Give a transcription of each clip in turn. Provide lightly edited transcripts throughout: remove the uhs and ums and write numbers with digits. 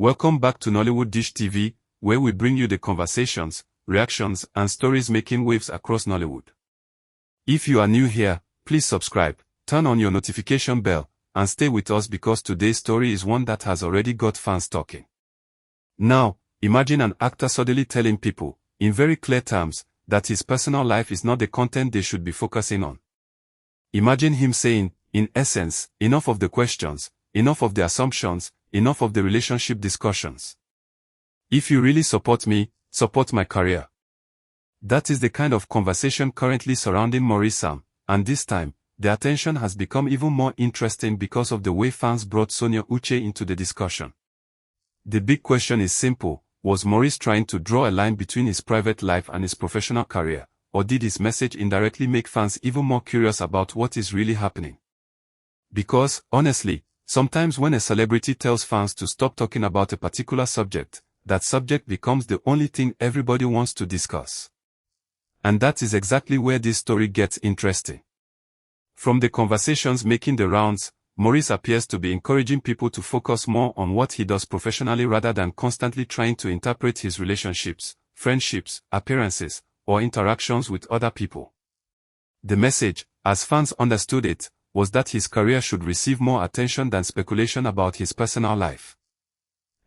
Welcome back to Nollywood Dish TV, where we bring you the conversations, reactions, and stories making waves across Nollywood. If you are new here, please subscribe, turn on your notification bell, and stay with us because today's story is one that has already got fans talking. Now, imagine an actor suddenly telling people, in very clear terms, that his personal life is not the content they should be focusing on. Imagine him saying, in essence, enough of the questions, enough of the assumptions, enough of the relationship discussions. If you really support me, support my career. That is the kind of conversation currently surrounding Maurice Sam, and this time, the attention has become even more interesting because of the way fans brought Sonia Uche into the discussion. The big question is simple: was Maurice trying to draw a line between his private life and his professional career, or did his message indirectly make fans even more curious about what is really happening? Because, honestly, sometimes when a celebrity tells fans to stop talking about a particular subject, that subject becomes the only thing everybody wants to discuss. And that is exactly where this story gets interesting. From the conversations making the rounds, Maurice appears to be encouraging people to focus more on what he does professionally rather than constantly trying to interpret his relationships, friendships, appearances, or interactions with other people. The message, as fans understood it, was that his career should receive more attention than speculation about his personal life.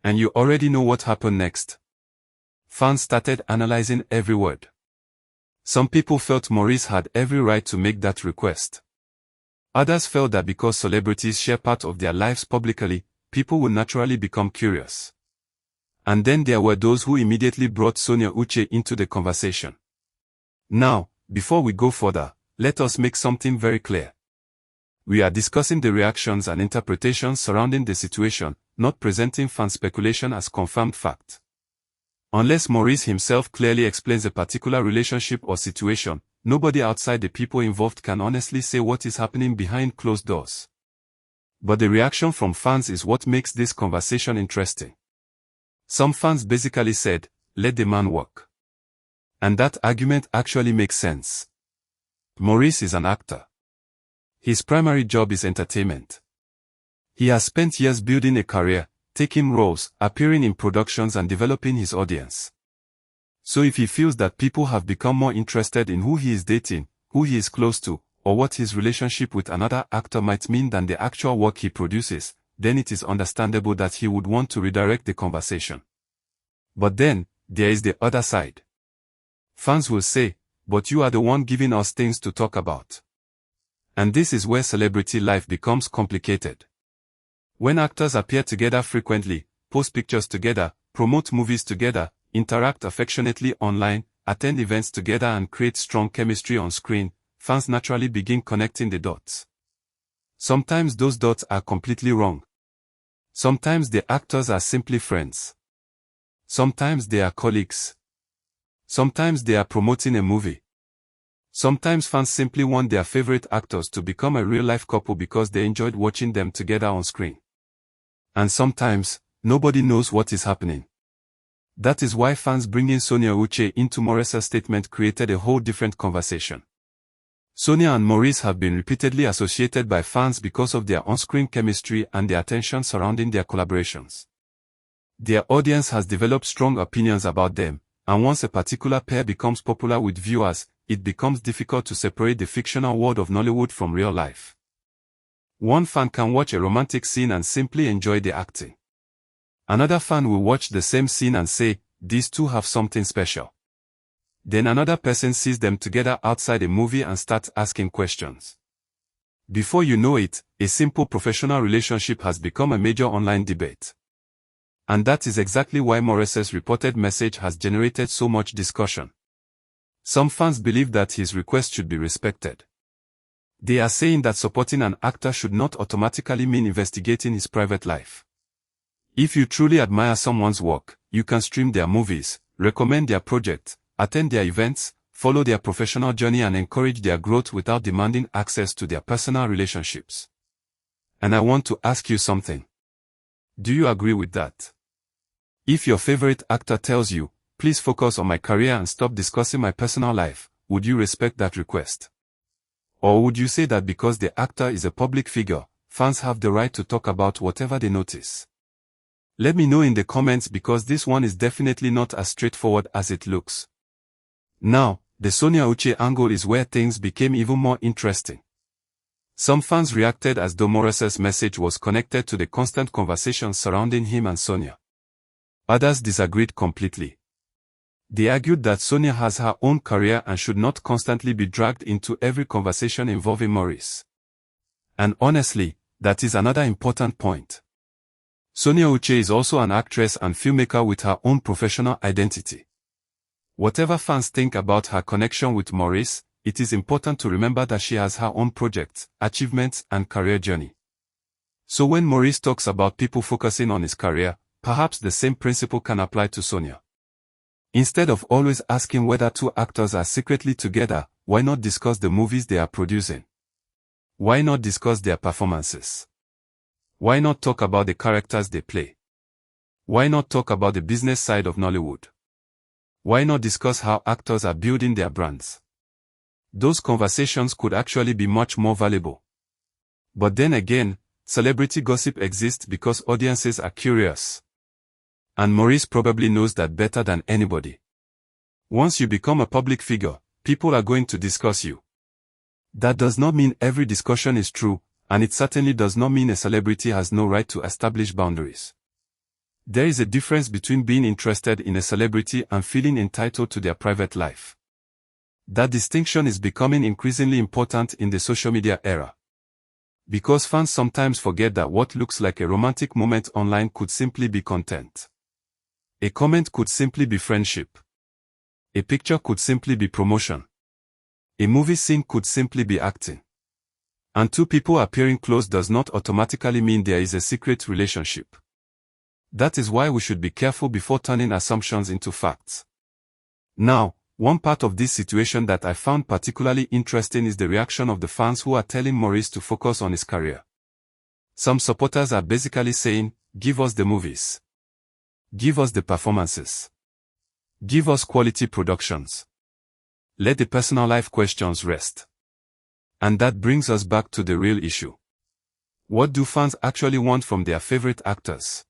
And you already know what happened next. Fans started analyzing every word. Some people felt Maurice had every right to make that request. Others felt that because celebrities share part of their lives publicly, people would naturally become curious. And then there were those who immediately brought Sonia Uche into the conversation. Now, before we go further, let us make something very clear. We are discussing the reactions and interpretations surrounding the situation, not presenting fan speculation as confirmed fact. Unless Maurice himself clearly explains a particular relationship or situation, nobody outside the people involved can honestly say what is happening behind closed doors. But the reaction from fans is what makes this conversation interesting. Some fans basically said, "Let the man work." And that argument actually makes sense. Maurice is an actor. His primary job is entertainment. He has spent years building a career, taking roles, appearing in productions and developing his audience. So if he feels that people have become more interested in who he is dating, who he is close to, or what his relationship with another actor might mean than the actual work he produces, then it is understandable that he would want to redirect the conversation. But then, there is the other side. Fans will say, "But you are the one giving us things to talk about." And this is where celebrity life becomes complicated. When actors appear together frequently, post pictures together, promote movies together, interact affectionately online, attend events together and create strong chemistry on screen, fans naturally begin connecting the dots. Sometimes those dots are completely wrong. Sometimes the actors are simply friends. Sometimes they are colleagues. Sometimes they are promoting a movie. Sometimes fans simply want their favorite actors to become a real-life couple because they enjoyed watching them together on screen. And sometimes, nobody knows what is happening. That is why fans bringing Sonia Uche into Maurice's statement created a whole different conversation. Sonia and Maurice have been repeatedly associated by fans because of their on-screen chemistry and the attention surrounding their collaborations. Their audience has developed strong opinions about them, and once a particular pair becomes popular with viewers, it becomes difficult to separate the fictional world of Nollywood from real life. One fan can watch a romantic scene and simply enjoy the acting. Another fan will watch the same scene and say, "These two have something special." Then another person sees them together outside a movie and starts asking questions. Before you know it, a simple professional relationship has become a major online debate. And that is exactly why Maurice's reported message has generated so much discussion. Some fans believe that his request should be respected. They are saying that supporting an actor should not automatically mean investigating his private life. If you truly admire someone's work, you can stream their movies, recommend their projects, attend their events, follow their professional journey and encourage their growth without demanding access to their personal relationships. And I want to ask you something. Do you agree with that? If your favorite actor tells you, "Please focus on my career and stop discussing my personal life," would you respect that request? Or would you say that because the actor is a public figure, fans have the right to talk about whatever they notice? Let me know in the comments because this one is definitely not as straightforward as it looks. Now, the Sonia Uche angle is where things became even more interesting. Some fans reacted as though Maurice's message was connected to the constant conversations surrounding him and Sonia. Others disagreed completely. They argued that Sonia has her own career and should not constantly be dragged into every conversation involving Maurice. And honestly, that is another important point. Sonia Uche is also an actress and filmmaker with her own professional identity. Whatever fans think about her connection with Maurice, it is important to remember that she has her own projects, achievements, and career journey. So when Maurice talks about people focusing on his career, perhaps the same principle can apply to Sonia. Instead of always asking whether two actors are secretly together, why not discuss the movies they are producing? Why not discuss their performances? Why not talk about the characters they play? Why not talk about the business side of Nollywood? Why not discuss how actors are building their brands? Those conversations could actually be much more valuable. But then again, celebrity gossip exists because audiences are curious. And Maurice probably knows that better than anybody. Once you become a public figure, people are going to discuss you. That does not mean every discussion is true, and it certainly does not mean a celebrity has no right to establish boundaries. There is a difference between being interested in a celebrity and feeling entitled to their private life. That distinction is becoming increasingly important in the social media era. Because fans sometimes forget that what looks like a romantic moment online could simply be content. A comment could simply be friendship. A picture could simply be promotion. A movie scene could simply be acting. And two people appearing close does not automatically mean there is a secret relationship. That is why we should be careful before turning assumptions into facts. Now, one part of this situation that I found particularly interesting is the reaction of the fans who are telling Maurice to focus on his career. Some supporters are basically saying, give us the movies. Give us the performances. Give us quality productions. Let the personal life questions rest. And that brings us back to the real issue. What do fans actually want from their favorite actors?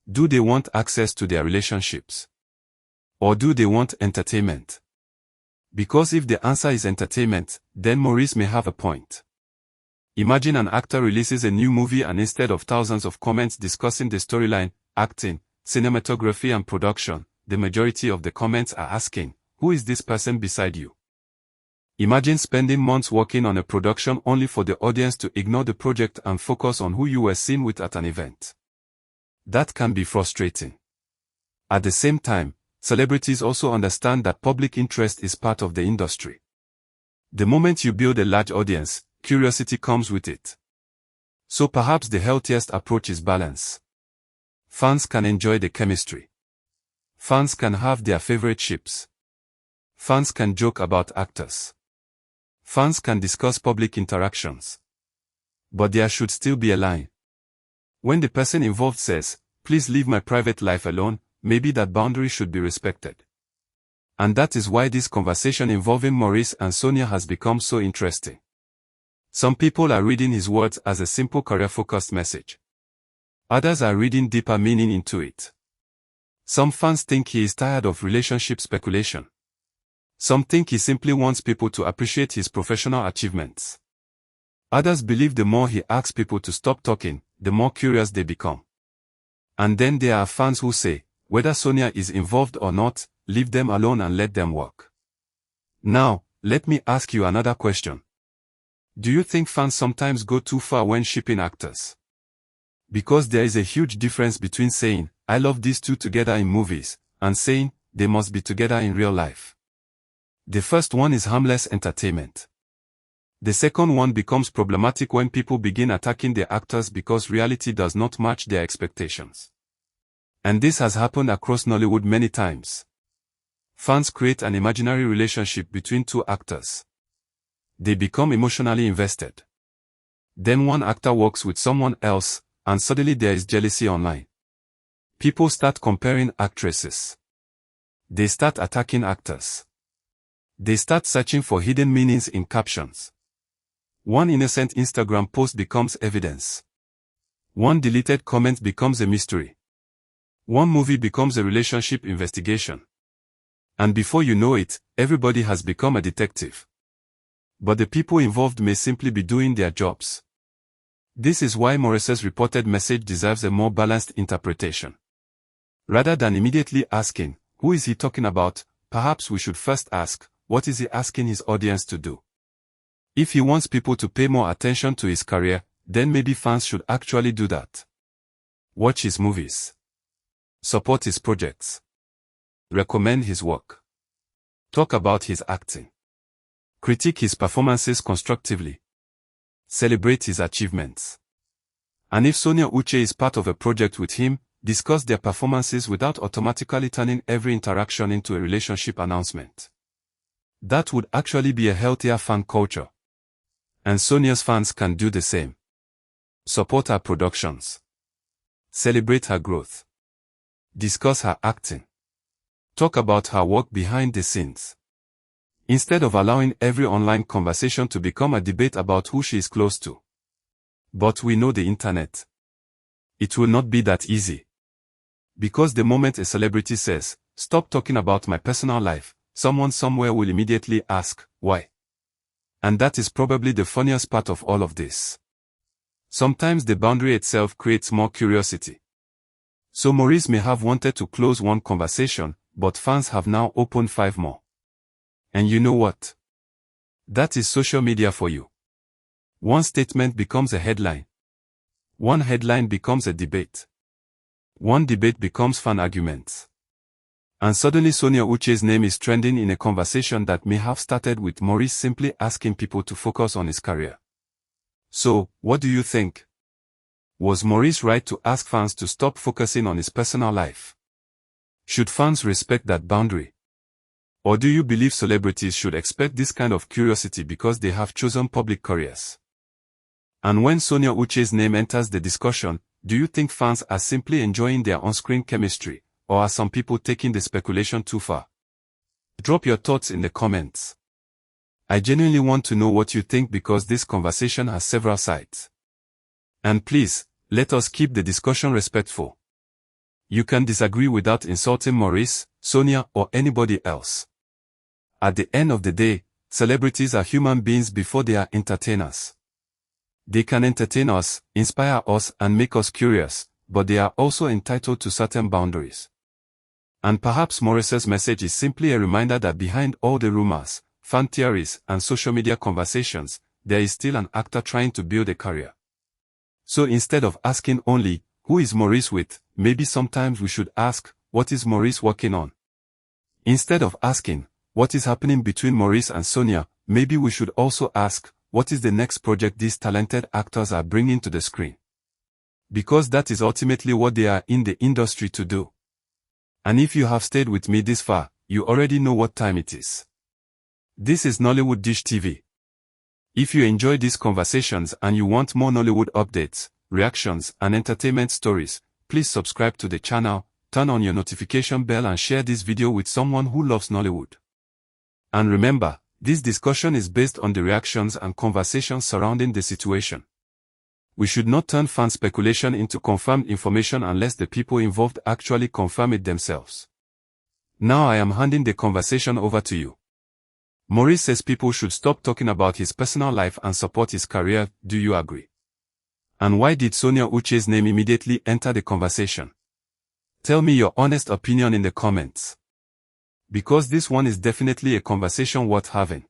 Do they want access to their relationships? Or do they want entertainment? Because if the answer is entertainment, then Maurice may have a point. Imagine an actor releases a new movie and instead of thousands of comments discussing the storyline, acting, cinematography and production, the majority of the comments are asking, who is this person beside you? Imagine spending months working on a production only for the audience to ignore the project and focus on who you were seen with at an event. That can be frustrating. At the same time, celebrities also understand that public interest is part of the industry. The moment you build a large audience, curiosity comes with it. So perhaps the healthiest approach is balance. Fans can enjoy the chemistry. Fans can have their favorite ships. Fans can joke about actors. Fans can discuss public interactions. But there should still be a line. When the person involved says, please leave my private life alone, maybe that boundary should be respected. And that is why this conversation involving Maurice and Sonia has become so interesting. Some people are reading his words as a simple career-focused message. Others are reading deeper meaning into it. Some fans think he is tired of relationship speculation. Some think he simply wants people to appreciate his professional achievements. Others believe the more he asks people to stop talking, the more curious they become. And then there are fans who say, whether Sonia is involved or not, leave them alone and let them work. Now, let me ask you another question. Do you think fans sometimes go too far when shipping actors? Because there is a huge difference between saying, I love these two together in movies, and saying, they must be together in real life. The first one is harmless entertainment. The second one becomes problematic when people begin attacking the actors because reality does not match their expectations. And this has happened across Nollywood many times. Fans create an imaginary relationship between two actors. They become emotionally invested. Then one actor works with someone else, and suddenly there is jealousy online. People start comparing actresses. They start attacking actors. They start searching for hidden meanings in captions. One innocent Instagram post becomes evidence. One deleted comment becomes a mystery. One movie becomes a relationship investigation. And before you know it, everybody has become a detective. But the people involved may simply be doing their jobs. This is why Maurice's reported message deserves a more balanced interpretation. Rather than immediately asking, who is he talking about, perhaps we should first ask, what is he asking his audience to do? If he wants people to pay more attention to his career, then maybe fans should actually do that. Watch his movies. Support his projects. Recommend his work. Talk about his acting. Critique his performances constructively. Celebrate his achievements. And if Sonia Uche is part of a project with him, discuss their performances without automatically turning every interaction into a relationship announcement. That would actually be a healthier fan culture. And Sonia's fans can do the same. Support her productions. Celebrate her growth. Discuss her acting. Talk about her work behind the scenes. Instead of allowing every online conversation to become a debate about who she is close to. But we know the internet. It will not be that easy. Because the moment a celebrity says, "Stop talking about my personal life," someone somewhere will immediately ask, why? And that is probably the funniest part of all of this. Sometimes the boundary itself creates more curiosity. So Maurice may have wanted to close one conversation, but fans have now opened 5 more. And you know what? That is social media for you. One statement becomes a headline. One headline becomes a debate. One debate becomes fan arguments. And suddenly Sonia Uche's name is trending in a conversation that may have started with Maurice simply asking people to focus on his career. So, what do you think? Was Maurice right to ask fans to stop focusing on his personal life? Should fans respect that boundary? Or do you believe celebrities should expect this kind of curiosity because they have chosen public careers? And when Sonia Uche's name enters the discussion, do you think fans are simply enjoying their on-screen chemistry, or are some people taking the speculation too far? Drop your thoughts in the comments. I genuinely want to know what you think because this conversation has several sides. And please, let us keep the discussion respectful. You can disagree without insulting Maurice, Sonia, or anybody else. At the end of the day, celebrities are human beings before they are entertainers. They can entertain us, inspire us, and make us curious, but they are also entitled to certain boundaries. And perhaps Maurice's message is simply a reminder that behind all the rumors, fan theories, and social media conversations, there is still an actor trying to build a career. So instead of asking only, who is Maurice with, maybe sometimes we should ask, what is Maurice working on? Instead of asking, what is happening between Maurice and Sonia, maybe we should also ask, what is the next project these talented actors are bringing to the screen? Because that is ultimately what they are in the industry to do. And if you have stayed with me this far, you already know what time it is. This is Nollywood Dish TV. If you enjoy these conversations and you want more Nollywood updates, reactions, and entertainment stories, please subscribe to the channel, turn on your notification bell and share this video with someone who loves Nollywood. And remember, this discussion is based on the reactions and conversations surrounding the situation. We should not turn fan speculation into confirmed information unless the people involved actually confirm it themselves. Now I am handing the conversation over to you. Maurice says people should stop talking about his personal life and support his career. Do you agree? And why did Sonia Uche's name immediately enter the conversation? Tell me your honest opinion in the comments. Because this one is definitely a conversation worth having.